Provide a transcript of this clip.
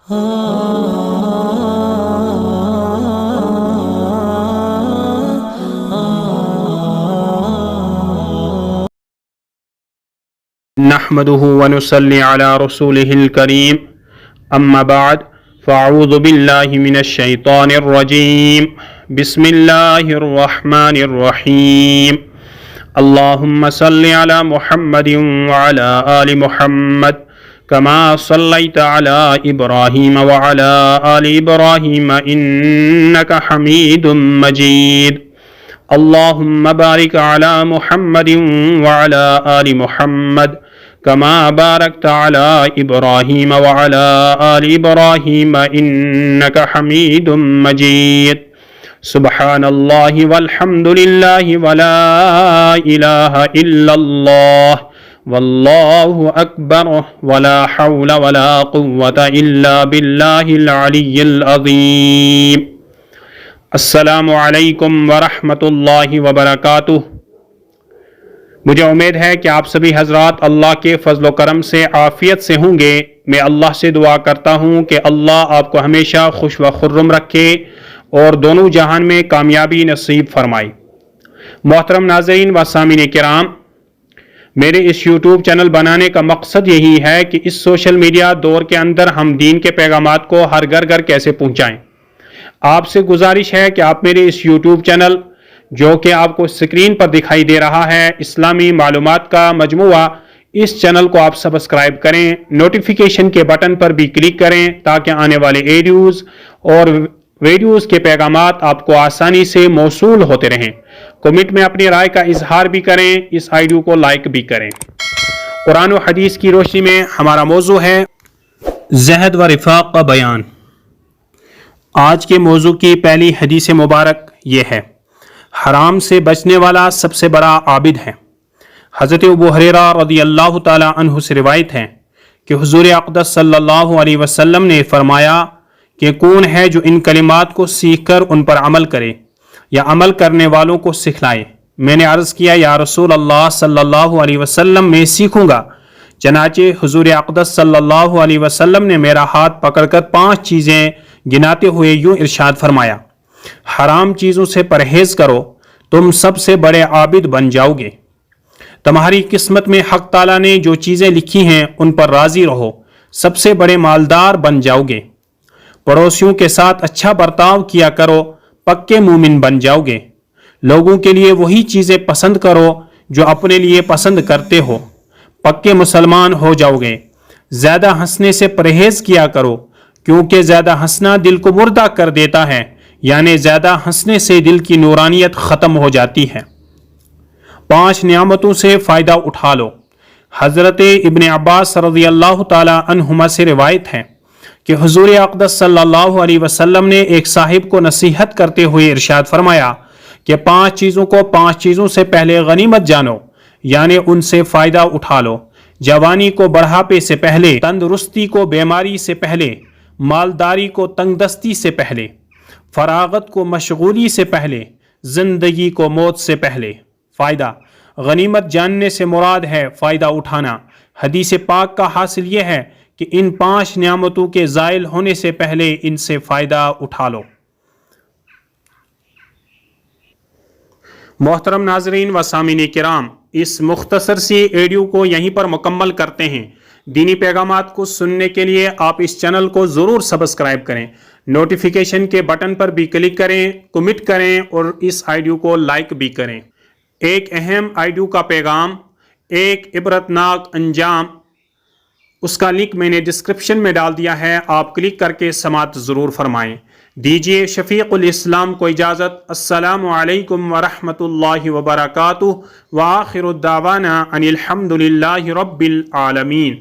نحمده ونصلي على رسوله الكريم اما بعد فاعوذ بالله من الشيطان الرجيم بسم الله الرحمن الرحيم اللهم صل على محمد وعلى آل محمد كما صليت على إبراهيم وعلى آل إبراهيم إنك حميد مجيد اللهم بارك على محمد وعلى آل محمد كما باركت على إبراهيم وعلى آل إبراهيم إنك حميد مجيد سبحان الله والحمد لله ولا إله إلا الله والله أكبر ولا حول ولا قوة إلا بالله العلي العظيم السلام علیکم ورحمۃ اللہ وبرکاتہ۔ مجھے امید ہے کہ آپ سبھی حضرات اللہ کے فضل و کرم سے عافیت سے ہوں گے۔ میں اللہ سے دعا کرتا ہوں کہ اللہ آپ کو ہمیشہ خوش و خرم رکھے اور دونوں جہان میں کامیابی نصیب فرمائے۔ محترم ناظرین و سامعین کرام، میرے اس یوٹیوب چینل بنانے کا مقصد یہی ہے کہ اس سوشل میڈیا دور کے اندر ہم دین کے پیغامات کو ہر گھر کیسے پہنچائیں۔ آپ سے گزارش ہے کہ آپ میرے اس یوٹیوب چینل جو کہ آپ کو اسکرین پر دکھائی دے رہا ہے، اسلامی معلومات کا مجموعہ، اس چینل کو آپ سبسکرائب کریں، نوٹیفیکیشن کے بٹن پر بھی کلک کریں تاکہ آنے والے ایڈیوز اور ویڈیوز کے پیغامات آپ کو آسانی سے موصول ہوتے رہیں۔ کمنٹ میں اپنی رائے کا اظہار بھی کریں، اس ویڈیو کو لائک بھی کریں۔ قرآن و حدیث کی روشنی میں ہمارا موضوع ہے زہد و رفاق کا بیان۔ آج کے موضوع کی پہلی حدیث مبارک یہ ہے، حرام سے بچنے والا سب سے بڑا عابد ہے۔ حضرت ابو ہریرہ رضی اللہ تعالی عنہ سے روایت ہے کہ حضور اقدس صلی اللہ علیہ وسلم نے فرمایا کہ کون ہے جو ان کلمات کو سیکھ کر ان پر عمل کرے یا عمل کرنے والوں کو سکھلائے۔ میں نے عرض کیا یا رسول اللہ صلی اللہ علیہ وسلم میں سیکھوں گا۔ چنانچہ حضور اقدس صلی اللہ علیہ وسلم نے میرا ہاتھ پکڑ کر 5 چیزیں گناتے ہوئے یوں ارشاد فرمایا، حرام چیزوں سے پرہیز کرو، تم سب سے بڑے عابد بن جاؤ گے۔ تمہاری قسمت میں حق تعالیٰ نے جو چیزیں لکھی ہیں ان پر راضی رہو، سب سے بڑے مالدار بن جاؤ گے۔ پڑوسیوں کے ساتھ اچھا برتاؤ کیا کرو، پکے مومن بن جاؤ گے۔ لوگوں کے لیے وہی چیزیں پسند کرو جو اپنے لیے پسند کرتے ہو، پکے مسلمان ہو جاؤ گے۔ زیادہ ہنسنے سے پرہیز کیا کرو کیونکہ زیادہ ہنسنا دل کو مردہ کر دیتا ہے، یعنی زیادہ ہنسنے سے دل کی نورانیت ختم ہو جاتی ہے۔ 5 نعمتوں سے فائدہ اٹھا لو۔ حضرت ابن عباس رضی اللہ تعالی عنہما سے روایت ہے کہ حضور اقدس صلی اللہ علیہ وسلم نے ایک صاحب کو نصیحت کرتے ہوئے ارشاد فرمایا کہ 5 چیزوں کو 5 چیزوں سے پہلے غنیمت جانو، یعنی ان سے فائدہ اٹھا لو۔ جوانی کو بڑھاپے سے پہلے، تندرستی کو بیماری سے پہلے، مالداری کو تنگ دستی سے پہلے، فراغت کو مشغولی سے پہلے، زندگی کو موت سے پہلے۔ فائدہ، غنیمت جاننے سے مراد ہے فائدہ اٹھانا۔ حدیث پاک کا حاصل یہ ہے کہ ان 5 نعمتوں کے زائل ہونے سے پہلے ان سے فائدہ اٹھا لو۔ محترم ناظرین و سامعین کرام، اس مختصر سی ویڈیو کو یہیں پر مکمل کرتے ہیں۔ دینی پیغامات کو سننے کے لیے آپ اس چینل کو ضرور سبسکرائب کریں، نوٹیفیکیشن کے بٹن پر بھی کلک کریں، کمنٹ کریں اور اس ویڈیو کو لائک بھی کریں۔ ایک اہم ویڈیو کا پیغام، ایک عبرتناک انجام، اس کا لنک میں نے ڈسکرپشن میں ڈال دیا ہے، آپ کلک کر کے سماعت ضرور فرمائیں۔ دیجیے شفیق الاسلام کو اجازت۔ السلام علیکم ورحمۃ اللہ وبرکاتہ، وآخر الدعوانا ان الحمد للہ رب العالمین۔